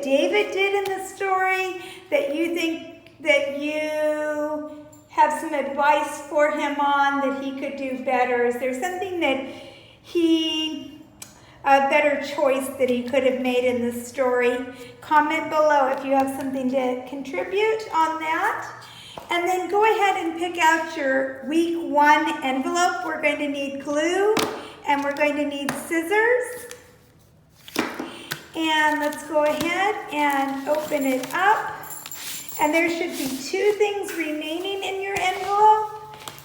David did in the story that you think that you have some advice for him on that he could do better? Is there something that a better choice that he could have made in the story? Comment below if you have something to contribute on that. And then go ahead and pick out your week 1 envelope. We're going to need glue and we're going to need scissors. And let's go ahead and open it up. And there should be 2 things remaining in your envelope.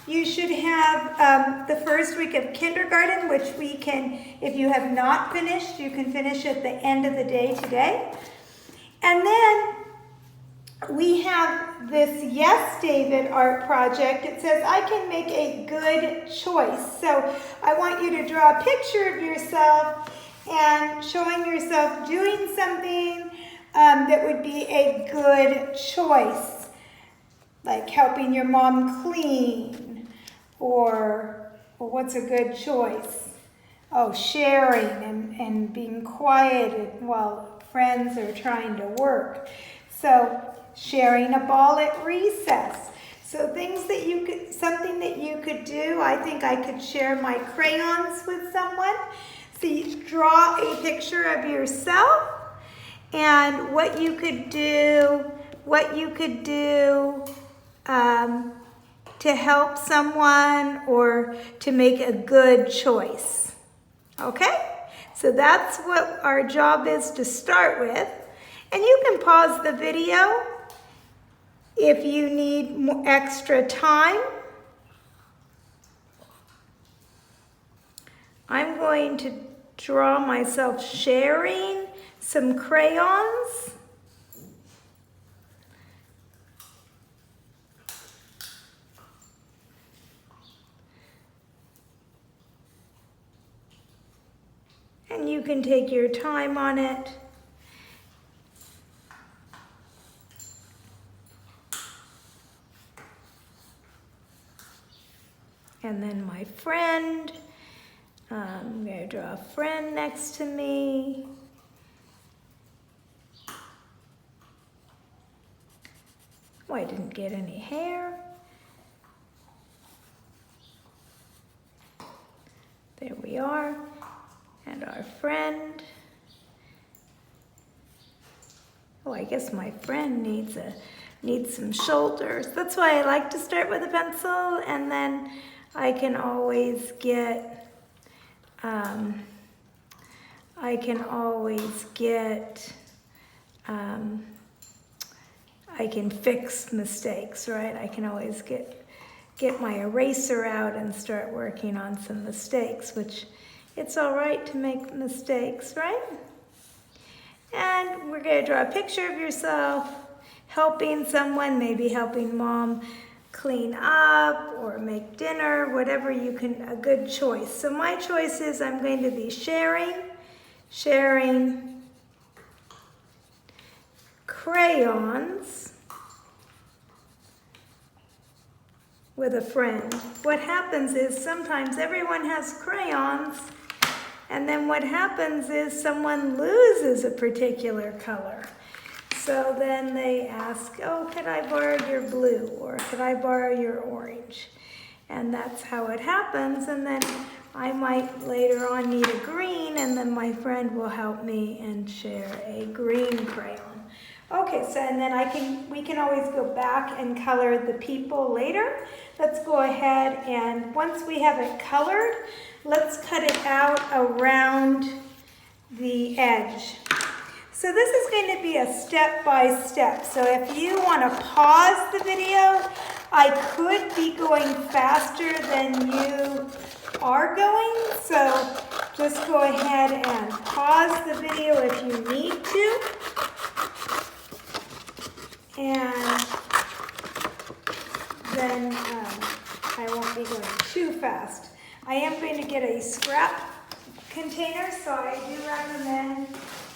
You should have the first week of kindergarten, which we can, if you have not finished, you can finish at the end of the day today. And then we have this Yes, David art project. It says, I can make a good choice. So I want you to draw a picture of yourself and showing yourself doing something that would be a good choice, like helping your mom clean, or what's a good choice? Oh, sharing and being quiet while friends are trying to work. So sharing a ball at recess. So things that you could, something that you could do. I think I could share my crayons with someone. So you draw a picture of yourself and what you could do to help someone or to make a good choice. Okay? So that's what our job is to start with. And you can pause the video if you need extra time. I'm going to draw myself sharing some crayons. And you can take your time on it. And then my friend, I'm going to draw a friend next to me. Oh, I didn't get any hair. There we are. And our friend. Oh, I guess my friend needs some shoulders. That's why I like to start with a pencil, and then I can always get, I can fix mistakes, right? I can always get my eraser out and start working on some mistakes, which it's all right to make mistakes, right? And we're going to draw a picture of yourself helping someone, maybe helping mom clean up or make dinner, whatever you can, a good choice. So my choice is I'm going to be sharing crayons with a friend. What happens is sometimes everyone has crayons, and then what happens is someone loses a particular color. So then they ask, oh, could I borrow your blue? Or could I borrow your orange? And that's how it happens. And then I might later on need a green, and then my friend will help me and share a green crayon. Okay, so and then we can always go back and color the people later. Let's go ahead and once we have it colored, let's cut it out around the edge. So this is going to be a step-by-step. So if you want to pause the video, I could be going faster than you are going. So just go ahead and pause the video if you need to. And then I won't be going too fast. I am going to get a scrap container, so I do recommend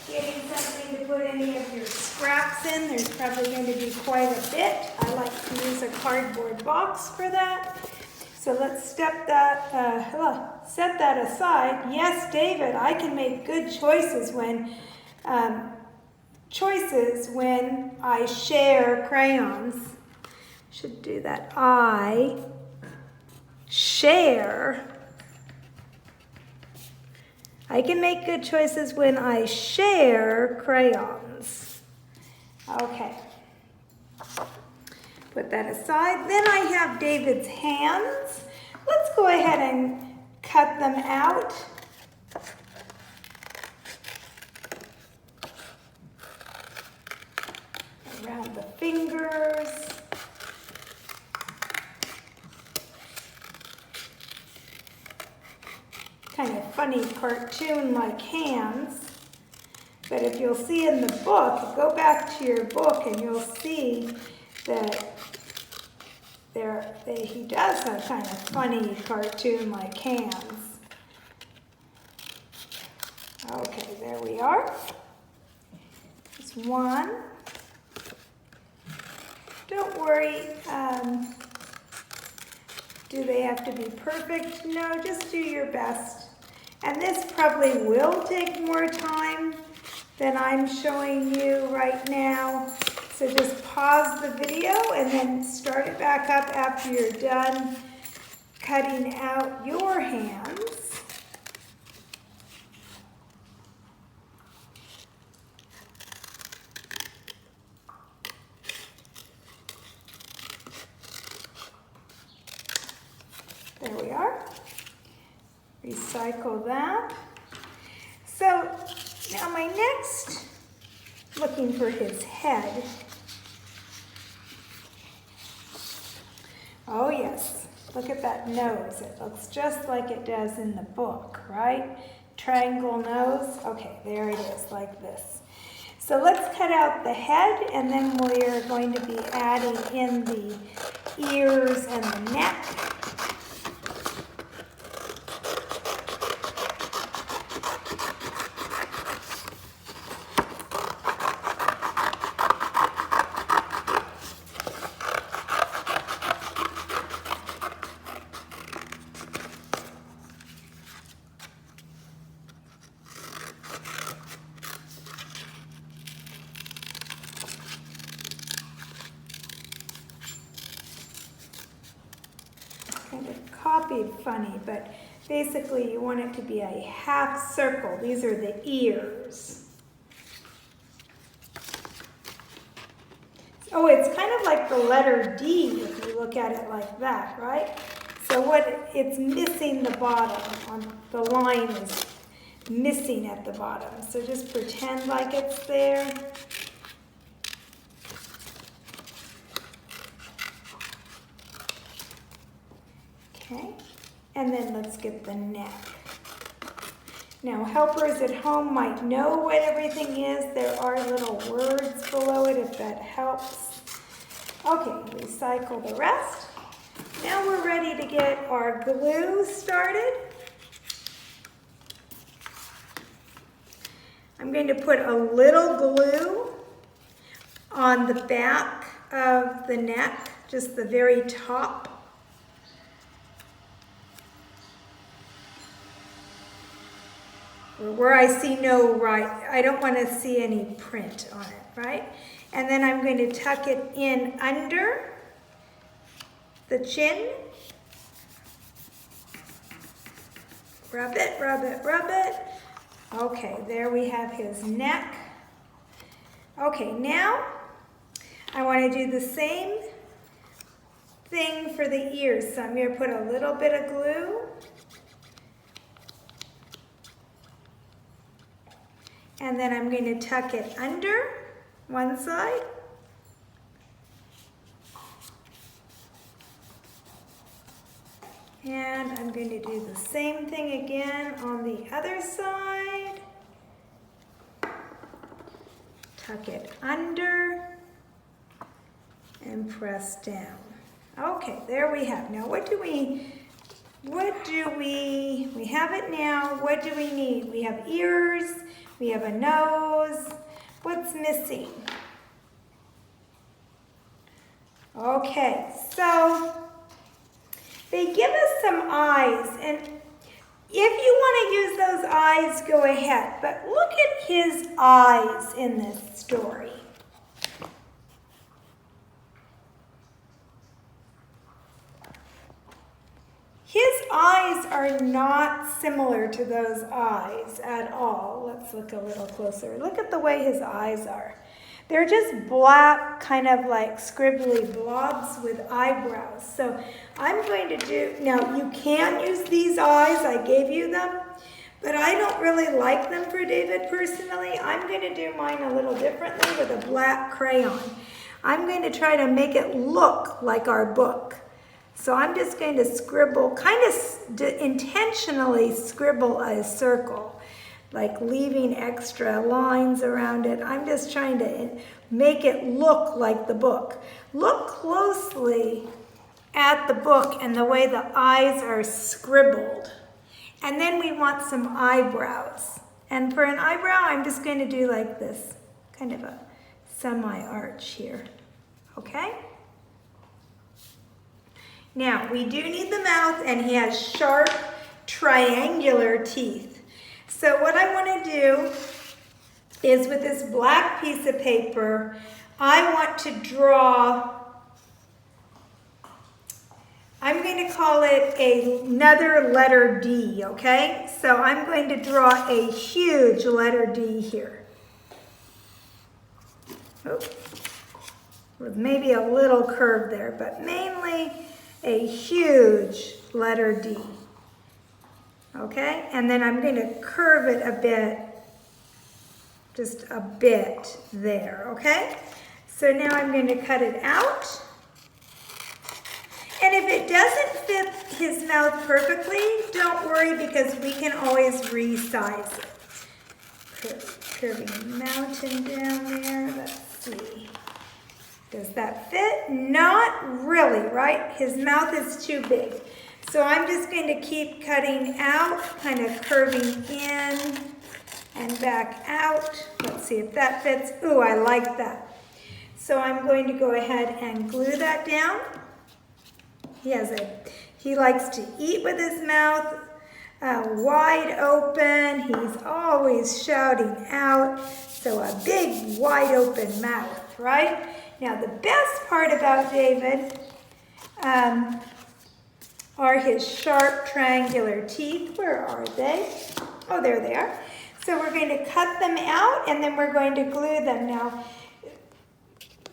getting something to put any of your scraps in. There's probably going to be quite a bit. I like to use a cardboard box for that. So let's set that aside. Yes, David, I can make good choices when choices when I share crayons. Should do that. I share. I can make good choices when I share crayons. Okay. Put that aside. Then I have David's hands. Let's go ahead and cut them out. Around the fingers. Kind of funny cartoon-like hands. But if you'll see in the book, go back to your book and you'll see that he does have kind of funny cartoon-like hands. Okay, there we are. Just one. Don't worry, do they have to be perfect? No, just do your best. And this probably will take more time than I'm showing you right now. So just pause the video and then start it back up after you're done cutting out your hands. There we are. Recycle that. So now my next, looking for his head. Oh yes, look at that nose. It looks just like it does in the book, right? Triangle nose. Okay, there it is, like this. So let's cut out the head, and then we're going to be adding in the ears and the neck. Kind of copied funny, but basically you want it to be a half circle. These are the ears. Oh, it's kind of like the letter D if you look at it like that, right? So it's missing the bottom. The line is missing at the bottom. So just pretend like it's there. Okay, and then let's get the neck. Now, helpers at home might know what everything is. There are little words below it if that helps. Okay, recycle the rest. Now we're ready to get our glue started. I'm going to put a little glue on the back of the neck, just the very top. Where I see I don't want to see any print on it, right? And then I'm going to tuck it in under the chin. Rub it, rub it, rub it. Okay, there we have his neck. Okay, now I want to do the same thing for the ears. So I'm going to put a little bit of glue. And then I'm going to tuck it under one side. And I'm going to do the same thing again on the other side. Tuck it under and press down. Okay, there we have. Now we have it now. What do we need? We have ears. We have a nose. What's missing? Okay, so they give us some eyes, and If you want to use those eyes, go ahead. But look at his eyes in this story. His eyes are not similar to those eyes at all. Let's look a little closer. Look at the way his eyes are. They're just black, kind of like scribbly blobs with eyebrows. So I'm going to do, now you can use these eyes, I gave you them, but I don't really like them for David personally. I'm going to do mine a little differently with a black crayon. I'm going to try to make it look like our book. So I'm just going to scribble, kind of intentionally scribble a circle, like leaving extra lines around it. I'm just trying to make it look like the book. Look closely at the book and the way the eyes are scribbled. And then we want some eyebrows. And for an eyebrow, I'm just going to do like this, kind of a semi-arch here, okay? Now, we do need the mouth, and he has sharp, triangular teeth. So what I want to do is with this black piece of paper, I want to draw, I'm going to call it another letter D, okay? So I'm going to draw a huge letter D here. Oops. With maybe a little curve there, but mainly a huge letter D, okay? And then I'm going to curve it a bit, just a bit there, okay? So now I'm going to cut it out. And if it doesn't fit his mouth perfectly, don't worry because we can always resize it. Curving a mountain down there, let's see. Does that fit? Not really, right? His mouth is too big. So I'm just going to keep cutting out, kind of curving in and back out. Let's see if that fits. Ooh, I like that. So I'm going to go ahead and glue that down. He likes to eat with his mouth wide open. He's always shouting out. So a big, wide open mouth, right? Now, the best part about David are his sharp triangular teeth. Where are they? Oh, there they are. So we're going to cut them out, and then we're going to glue them. Now,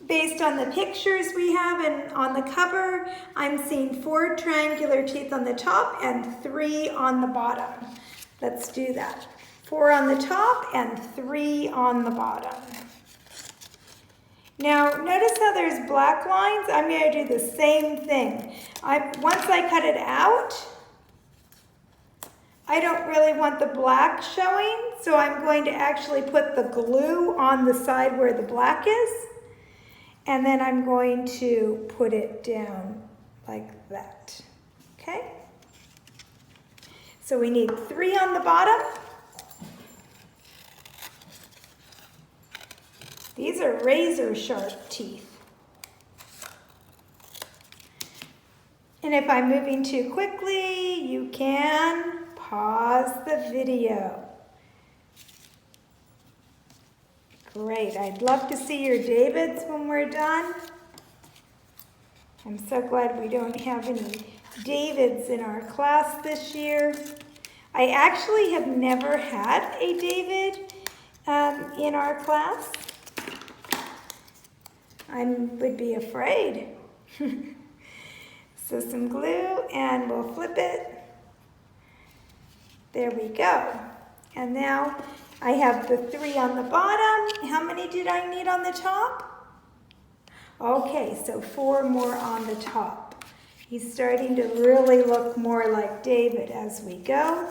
based on the pictures we have and on the cover, I'm seeing 4 triangular teeth on the top and 3 on the bottom. Let's do that. 4 on the top and 3 on the bottom. Now, notice how there's black lines? I'm going to do the same thing. Once I cut it out, I don't really want the black showing, so I'm going to actually put the glue on the side where the black is, and then I'm going to put it down like that, okay? So we need 3 on the bottom. These are razor sharp teeth. And if I'm moving too quickly, you can pause the video. Great, I'd love to see your Davids when we're done. I'm so glad we don't have any Davids in our class this year. I actually have never had a David in our class. I would be afraid. So some glue and we'll flip it. There we go. And now I have the 3 on the bottom. How many did I need on the top? Okay, so 4 more on the top. He's starting to really look more like David as we go.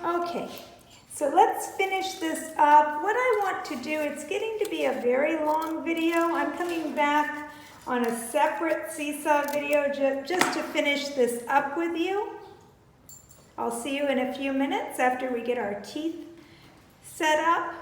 Okay, so let's finish this up. What I want to do, it's getting to be a very long video. I'm coming back on a separate Seesaw video just to finish this up with you. I'll see you in a few minutes after we get our teeth set up.